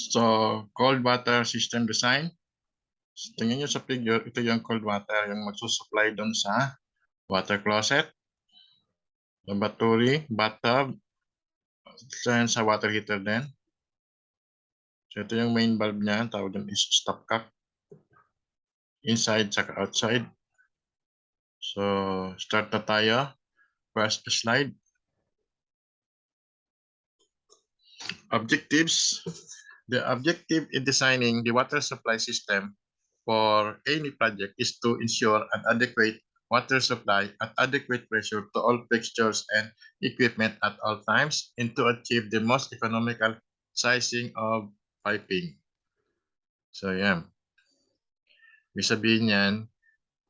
So, cold water system design. Tingnan nyo sa figure, ito yung cold water, yung magsusupply doon sa water closet, lavatory, bathtub, sa water heater din. So, ito yung main valve niya, tawag doon is stopcock. Inside, saka outside. So, start na tayo. First slide. Objectives. The objective in designing the water supply system for any project is to ensure an adequate water supply at adequate pressure to all fixtures and equipment at all times and to achieve the most economical sizing of piping. So, yan. Ibig sabihin yan,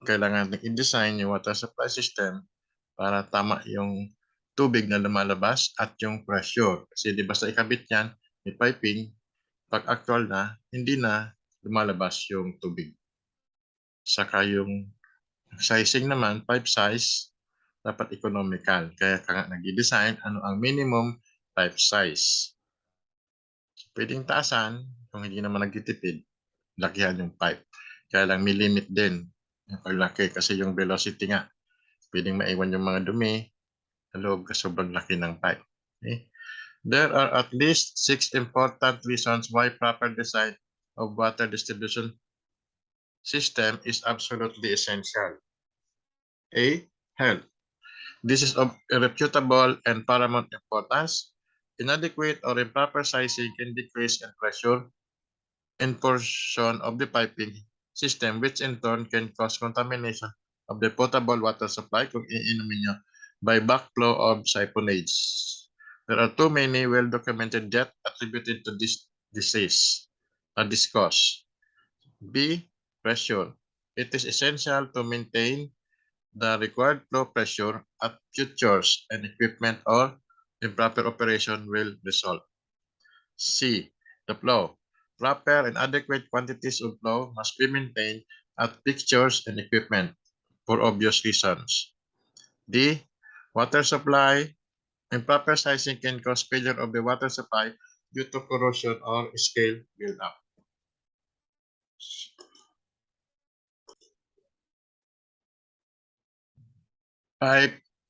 kailangan i-design yung water supply system para tama yung tubig na lumalabas at yung pressure. Kasi di basta ikabit yan, may piping, pag actual na, hindi na lumalabas yung tubig. Saka yung sizing naman, pipe size, dapat economical. Kaya ka nga nag-design ano ang minimum pipe size. So, pwedeng taasan, kung hindi naman nagtitipid, lakihan yung pipe. Kaya lang may limit din yung paglaki kasi yung velocity nga. Pwedeng maiwan yung mga dumi sa loob kasi sobrang laki ng pipe. Okay? There are at least 6 important reasons why proper design of water distribution system is absolutely essential. A. Health. This is of irrefutable and paramount importance. Inadequate or improper sizing can decrease in pressure and portion of the piping system, which in turn can cause contamination of the potable water supply kung iinumin nyo by backflow of siphonage. There are too many well-documented deaths attributed to this disease, this cause. B. Pressure. It is essential to maintain the required flow pressure at fixtures and equipment or improper operation will result. C. The flow. Proper and adequate quantities of flow must be maintained at fixtures and equipment for obvious reasons. D. Water supply. Improper sizing can cause failure of the water supply due to corrosion or scale buildup.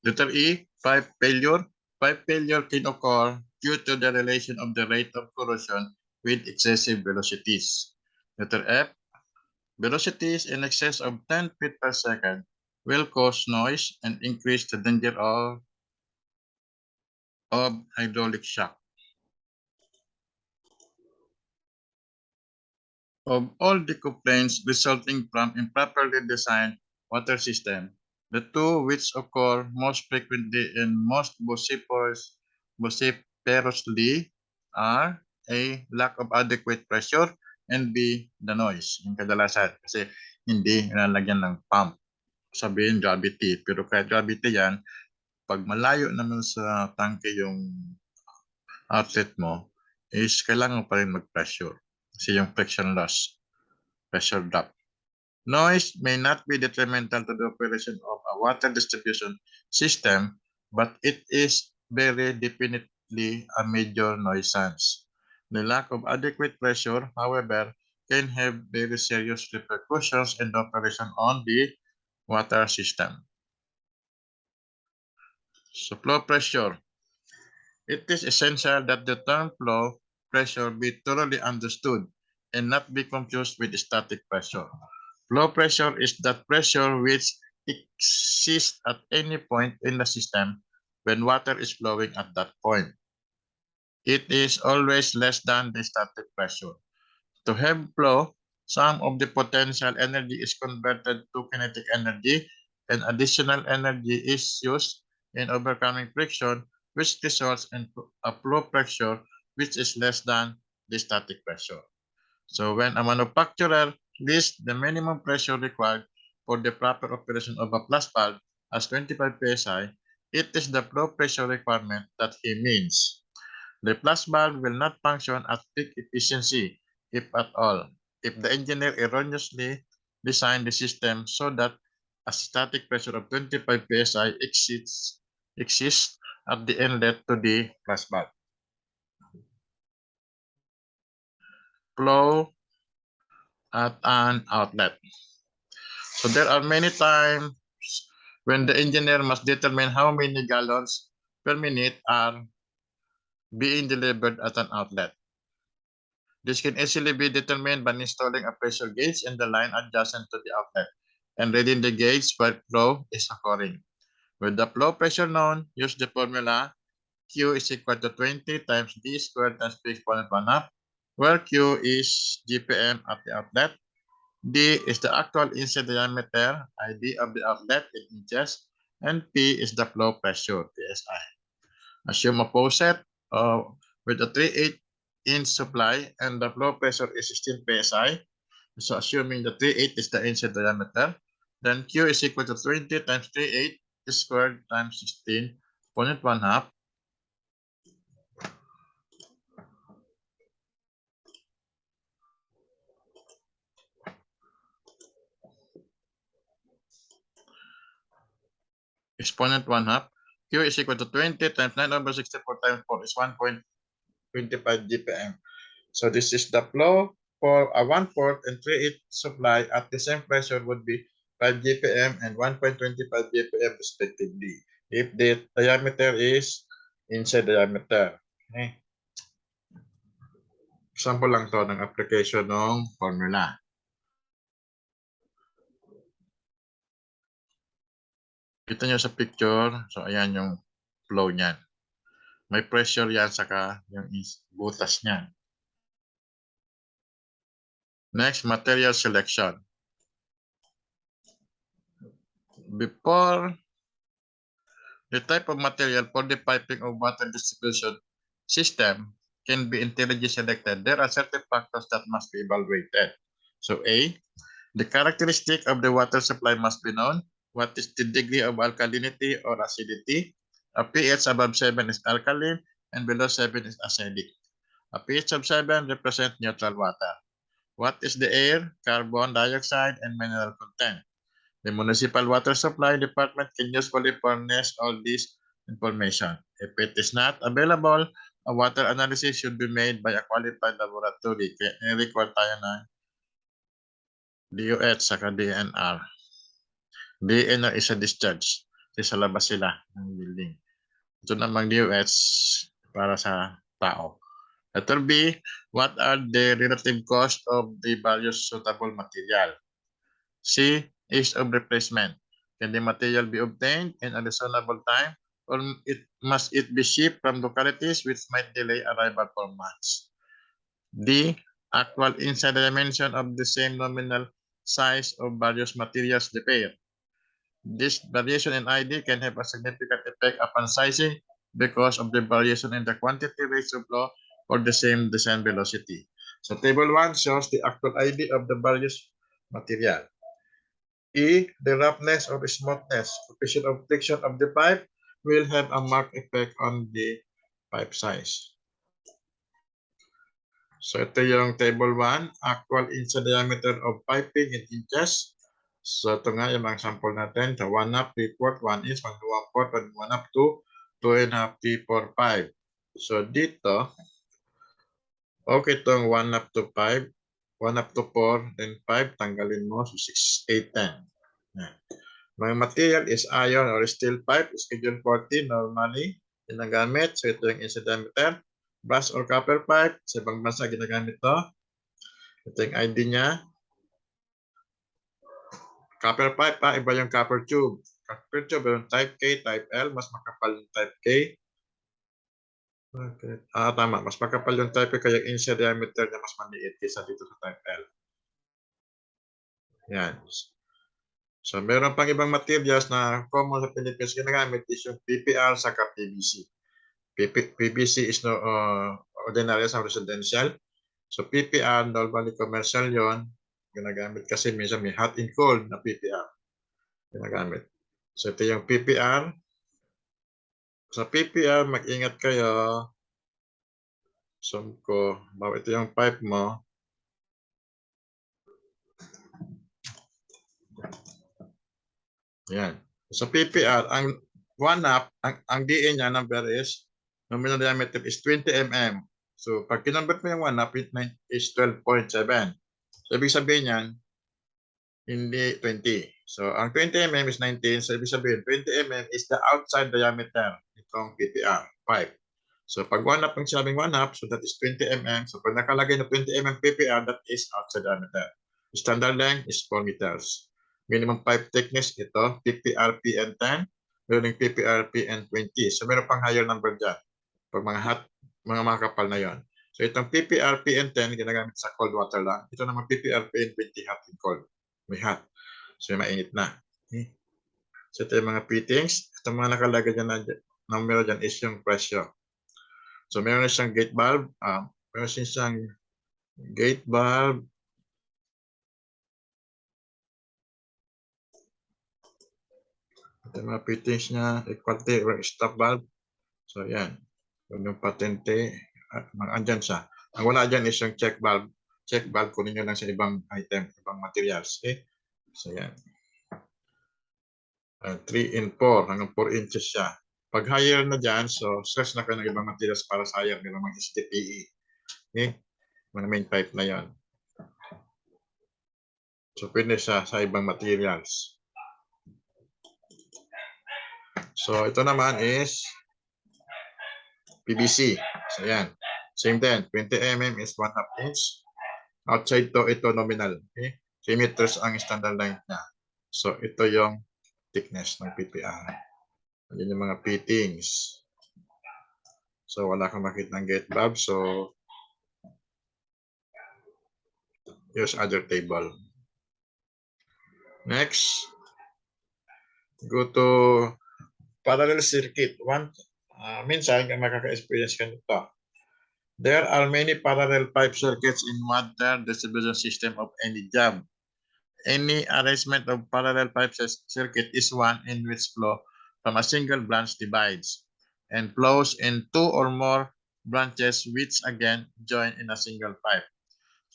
Letter E, pipe failure. Pipe failure can occur due to the relation of the rate of corrosion with excessive velocities. Letter F, velocities in excess of 10 feet per second will cause noise and increase the danger of hydraulic shock. Of all the complaints resulting from improperly designed water system, the two which occur most frequently and most vociferously are A. Lack of adequate pressure and B. The noise. Yung kadalasan kasi hindi nilalagyan ng pump. Sabihin gravity. Pero kahit gravity yan, pag malayo naman sa tangke yung outlet mo, is kailangan pa rin mag-pressure. Kasi yung friction loss, pressure drop. Noise may not be detrimental to the operation of a water distribution system, but it is very definitely a major nuisance. The lack of adequate pressure, however, can have very serious repercussions in the operation on the water system. So, flow pressure. It is essential that the term flow pressure be thoroughly understood and not be confused with static pressure. Flow pressure is that pressure which exists at any point in the system when water is flowing at that point. It is always less than the static pressure. To have flow, some of the potential energy is converted to kinetic energy and additional energy is used in overcoming friction, which results in a flow pressure which is less than the static pressure. So when a manufacturer lists the minimum pressure required for the proper operation of a flash valve as 25 psi, it is the flow pressure requirement that he means. The flash valve will not function at peak efficiency, if at all, if the engineer erroneously designed the system so that a static pressure of 25 psi exists at the inlet to the flash valve. flow at an outlet. So there are many times when the engineer must determine how many gallons per minute are being delivered at an outlet. This can easily be determined by installing a pressure gauge in the line adjacent to the outlet and reading the gauge where flow is occurring. With the flow pressure known, use the formula Q is equal to 20 times D squared times P exponent 1 half, where Q is GPM at the outlet, D is the actual inside diameter, ID of the outlet in inches, and P is the flow pressure, PSI. Assume a faucet with a 3/8 inch supply and the flow pressure is 16 PSI. So assuming the 3/8 is the inside diameter, then Q is equal to 20 times 3/8 squared times 16, exponent 1 half. Exponent 1 half. Q is equal to 20 times 9 over 64 times 4 is 1.25 GPM. So this is the flow for a 1/4 and 3/8 supply at the same pressure would be 5 GPM and 1.25 GPM respectively if the diameter is inside diameter. Okay. Sample lang to ng application ng formula. Kita nyo sa picture, so ayan yung flow niyan. May pressure yan saka yung butas niyan. Next, material selection. Before the type of material for the piping of water distribution system can be intelligently selected, there are certain factors that must be evaluated. So A, the characteristic of the water supply must be known. What is the degree of alkalinity or acidity? A pH above 7 is alkaline and below 7 is acidic. A pH of 7 represents neutral water. What is the air, carbon dioxide, and mineral content? The municipal water supply department can usefully furnish all this information. If it is not available, a water analysis should be made by a qualified laboratory. Kaya require tayo ng DOH saka DNR. DNR is a discharge. Kasi sa labas sila ng building. Ito namang DOH para sa tao. Letter B, what are the relative cost of the various suitable material? C, ease of replacement. Can the material be obtained in a reasonable time or must it be shipped from localities which might delay arrival for months? D, actual inside dimension of the same nominal size of various materials the pair. This variation in ID can have a significant effect upon sizing because of the variation in the quantity rates of flow for the same descent velocity. So table 1 shows the actual ID of the various material. E, the roughness or smoothness, coefficient of friction of the pipe will have a marked effect on the pipe size. So ito yung table 1, actual inside diameter of piping in inches. So ito nga yung mga sample natin. So 1/2, 3/4, 1 inch, 1/4, 1/2, 2.5, 3/4, 5. So dito, okay itong 1/2 to 5, 1/2 to 4, then 5, tanggalin mo. So 6, 8, 10. Yan. My material is iron or steel pipe, schedule 40 normally ginagamit. So ito yung inside diameter. Brass or copper pipe, sa ibang bansa ginagamit to. Ito yung ID niya. Copper pipe pa, iba yung copper tube. Copper tube, yung type K, type L, mas makapal yung type K. Okay. Tama, mas makapal yung type K, kaya inside diameter niya mas maliit kaysa dito sa type L. Yan. So, meron pang ibang materials na common sa Philippines ginagamit is yung PPR saka PVC. PVC is no ordinary sa residential. So, PPR, normally commercial yon, ginagamit kasi minsan may hot and cold na PPR ginagamit. So ito yung PPR. Sa PPR, mag-ingat kayo. Zoom ko. Ito yung pipe mo. Yan. Sa PPR, ang 1/2, ang DA niya number is, nominal diameter is 20 mm. So, pag kinonvert mo yung 1 up, is 12.7. So, ibig sabihin yan, hindi 20. So, ang 20 mm is 19. So, ibig sabihin, 20 mm is the outside diameter nitong PPR, 5. So, pag 1 up ang sinabing 1 up, so that is 20 mm. So, pag nakalagay na 20 mm PPR, that is outside diameter. Standard length is 4 meters. Minimum pipe thickness, ito, PPR PN10. Meron yung PPR PN20. So, meron pang higher number dyan. Pag mga kapal na yon. So, itong PPR PN10, ginagamit sa cold water lang. Ito naman PPR PN20, hot and cold. May hot. So, mainit na. Okay. So, ito yung mga fittings. Ito mga nakalagay dyan na numero dyan is yung pressure. So, meron siyang gate valve. Meron siyang gate valve. Ito yung mga fittings niya. Equality stop valve. So, yan. Yung patente. Andyan siya. Ang wala dyan is yung check valve. Check valve, kunin nyo lang sa ibang item, ibang materials. Okay? So, yan. 3 and 4, hanggang 4 inches siya. Pag higher na dyan, so stress na kayo ng ibang materials para sa higher, meron mga STPE. Okay? Mga main pipe na yan. So, pwede siya sa ibang materials. So, ito naman is PVC. So, yan. Same din. 20 mm is 1/2 inch. Outside to, ito nominal. Okay? 3 meters ang standard length niya. So, ito yung thickness ng PPR. Yan yung mga fittings. So, wala kang makita ng gate valve. So, use other table. Next, go to parallel circuit. Minsan, makaka-experience ka nito. There are many parallel pipe circuits in water distribution system of any job. Any arrangement of parallel pipe circuit is one in which flow from a single branch divides and flows in 2 or more branches which again join in a single pipe.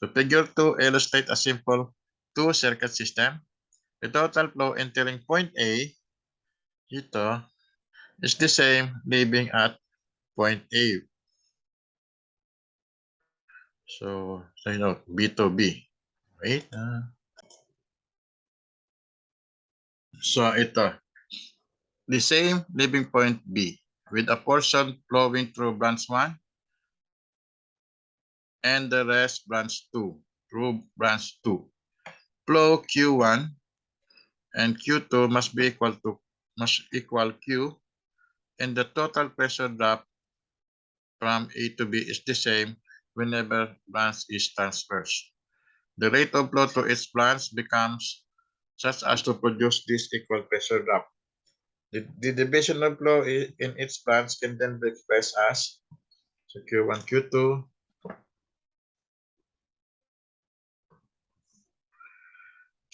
So figure 2 illustrates a simple two-circuit system. The total flow entering point A, ito, is the same leaving at point A. So, note, B to B. Wait. So, ito. The same leaving point B with a portion flowing through branch 1 and the rest branch 2 through branch 2. Flow Q1 and Q2 must equal Q, and the total pressure drop from A to B is the same whenever branch is transversed. The rate of flow to each branch becomes such as to produce this equal pressure drop. The division of flow in each branch can then be expressed as so Q1, Q2,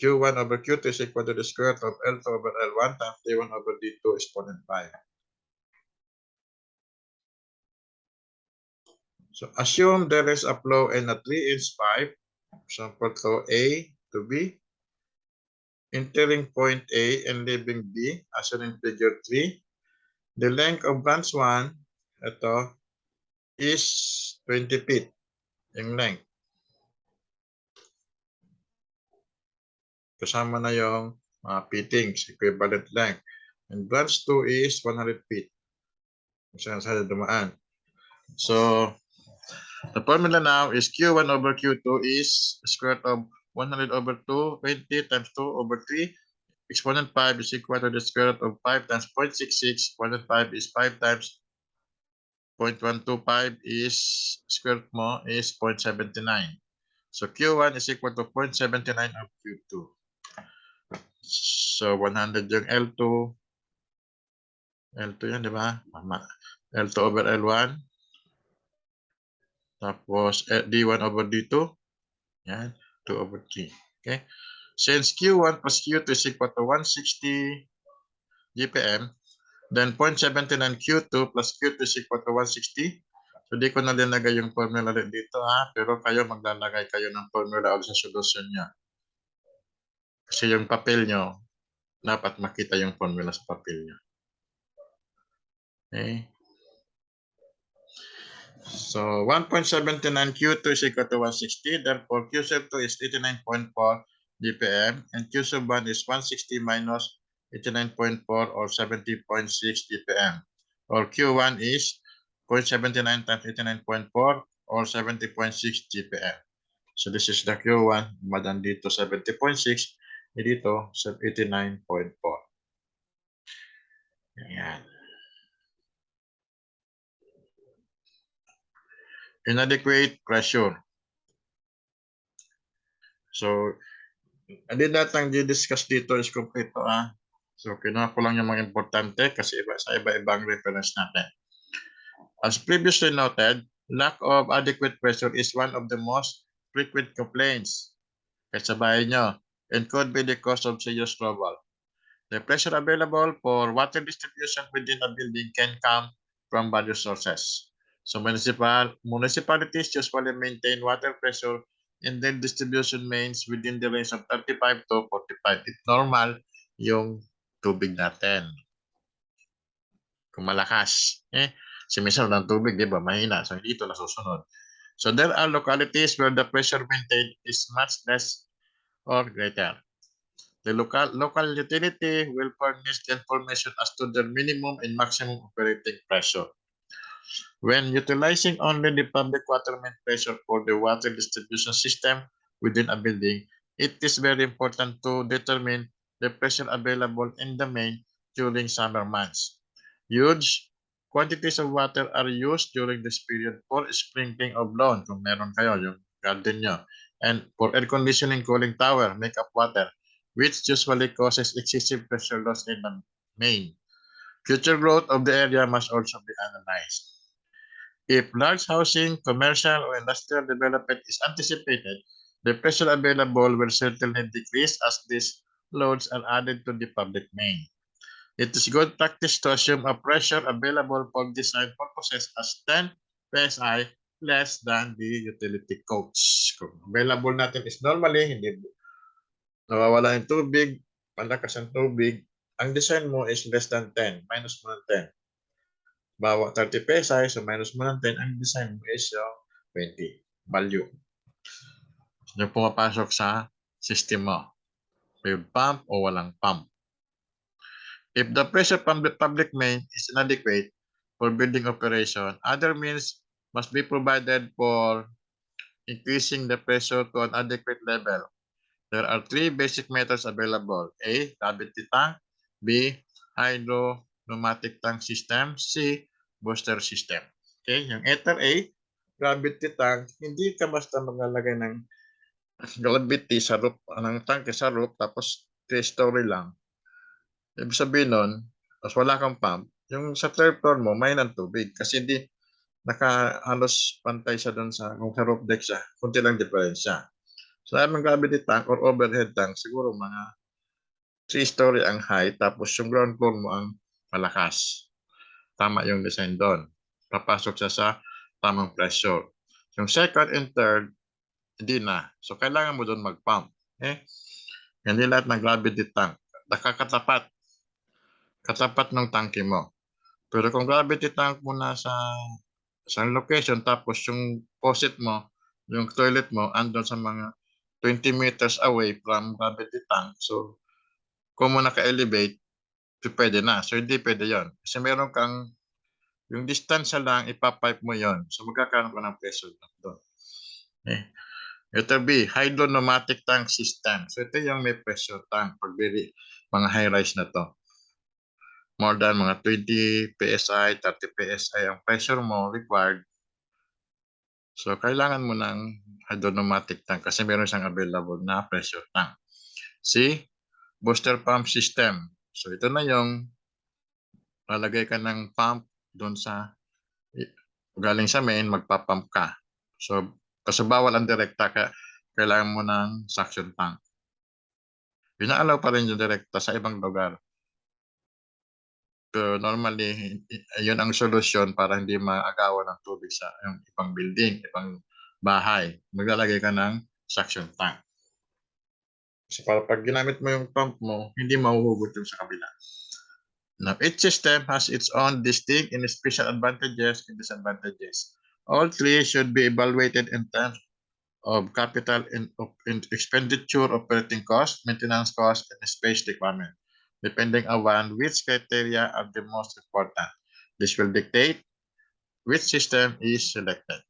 Q1 over Q2 is equal to the square root of L2 over L1 times D1 over D2 exponent 5. So assume there is a flow in a 3-inch pipe, example flow A to B, entering point A and leaving B, as shown in figure 3. The length of branch 1, ito, is 20 feet, yung length. Kasama na yung fittings, equivalent length. And branch 2 is 100 feet. Saan sa dumaan. So, the formula now is Q1 over Q2 is square root of 100 over 2, 20 times 2 over 3. Exponent 5 is equal to the square root of 5 times 0.66. Exponent 5 is 5 times 0.125 is square root mo is 0.79. So Q1 is equal to 0.79 of Q2. So 100 yung L2. L2 yan, di ba? L2 over L1. Tapos D1 over D2. Yan, 2 over 3. Okay? Since Q1 plus Q2 is equal to 160 GPM, then 0.79 Q2 plus Q2 is equal to 160. So, di ko na linagay yung formula dito pero kayo maglalagay kayo ng formula o sa solution niya. Kasi yung papel nyo, dapat makita yung formula sa papel nyo. Okay? So 1.79 Q2 is equal to 160. Therefore, Q sub 2 is 89.4 dpm and Q sub 1 is 160 minus 89.4 or 70.6 dpm. Or Q1 is 0.79 times 89.4 or 70.6 dpm. So this is the Q1, madan dito 70.6, dito 89.4. Ayan. Inadequate pressure. So, hindi lahat ng di-discuss dito is kompleto So, kinuha ko lang yung mga importante kasi sa iba-ibang reference natin. As previously noted, lack of adequate pressure is one of the most frequent complaints. Kasabayan nyo, and could be the cause of serious trouble. The pressure available for water distribution within a building can come from various sources. So municipalities usually maintain water pressure in their distribution mains within the range of 35 to 45. It's normal yung tubig natin. Kung malakas, si minsan ng tubig, di ba, mahina. So dito nasusunod. So there are localities where the pressure maintained is much less or greater. The local utility will furnish the information as to their minimum and maximum operating pressure. When utilizing only the public water main pressure for the water distribution system within a building, it is very important to determine the pressure available in the main during summer months. Huge quantities of water are used during this period for sprinkling of lawn, kung meron kayo, yung garden nyo, and for air conditioning, cooling tower, makeup water, which usually causes excessive pressure loss in the main. Future growth of the area must also be analyzed. If large housing, commercial, or industrial development is anticipated, the pressure available will certainly decrease as these loads are added to the public main. It is good practice to assume a pressure available for design purposes as 10 PSI less than the utility codes. Kung available natin is normally, hindi nawawala yung tubig, malakas ang tubig, ang design mo is less than 10, minus mo ng 10. Bawa 30 PSI, so minus mo ng 10, ang design mo is yung 20 value. Yung pumapasok sa system mo. May pump o walang pump. If the pressure from the public main is inadequate for building operation, other means must be provided for increasing the pressure to an adequate level. There are three basic methods available. A. Gravity tank. B. Hydro-pneumatic tank system. C. Booster system. Okay, yung letter A, gravity tank, hindi ka basta maglalagay ng gravity sa roof, ng tank sa roof, tapos 3-story lang. Ibig sabihin nun, tapos wala kang pump, yung sa third floor mo, may ng tubig. Kasi hindi nakahalos pantay siya doon sa, kung sa roof deck siya, kunti lang diferensya. So, ang gravity tank or overhead tank, siguro mga 3-story ang height, tapos yung ground floor mo ang malakas. Tama yung design doon. Papasok siya sa tamang pressure. Yung second and third, hindi na. So, kailangan mo doon mag-pump. Hindi lahat ng gravity tank. Nakakatapat. Katapat ng tanke mo. Pero kung gravity tank mo na sa location, tapos yung faucet mo, yung toilet mo, andun sa mga 20 meters away from gravity tank. So, kung mo naka-elevate, pwede na. So, hindi pwede yon. Kasi meron kang, yung distance lang, ipapipe mo yon. So, magkakaroon ka ng pressure doon. Okay. Ito B, hydro-pneumatic tank system. So, ito yung may pressure tank. Pag mga high-rise na to. More than mga 20 PSI, 30 PSI ang pressure mo required. So, kailangan mo ng hydro-pneumatic tank kasi meron siyang available na pressure tank. C, booster pump system. So, ito na yung lalagay ka ng pump doon sa galing sa main, magpa-pump ka. So, kasi bawal ang direkta, kailangan mo ng suction tank. Pinaalaw pa rin yung direkta sa ibang lugar. Pero normally, yun ang solusyon para hindi maagawan ng tubig sa yung ibang building, ibang bahay. Maglalagay ka ng suction tank. Kasi para pag ginamit mo yung pump mo, hindi mahuhugot yung sa kabila. Now, each system has its own distinct and special advantages and disadvantages. All three should be evaluated in terms of capital expenditure, operating cost, maintenance cost, and space requirement, depending on which criteria are the most important. This will dictate which system is selected.